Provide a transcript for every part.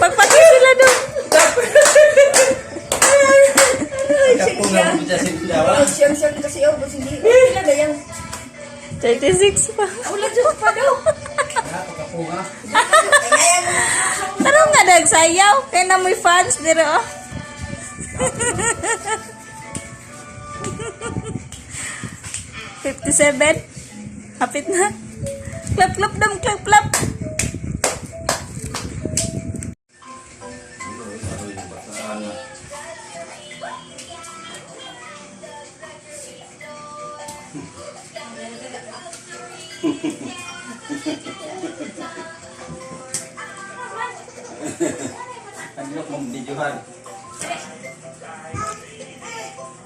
Pagpaki sila doon. Siyang kasi ako. Hindi. Wala na yan. 36 pa. Wala dyan pa daw. Tarong nga nagsayaw. Kaya na may fans dito. Oh. $57. Hapit na. Clap, clap dam, clap, clap. Ano kung videohan?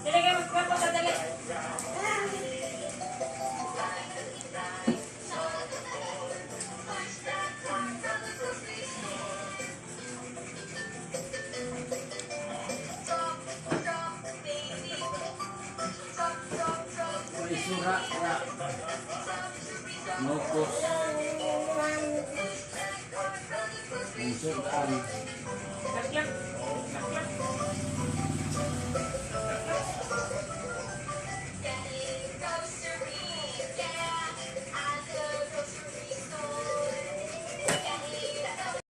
Sila kayo magpapadali. Isura na nukos ang sudan.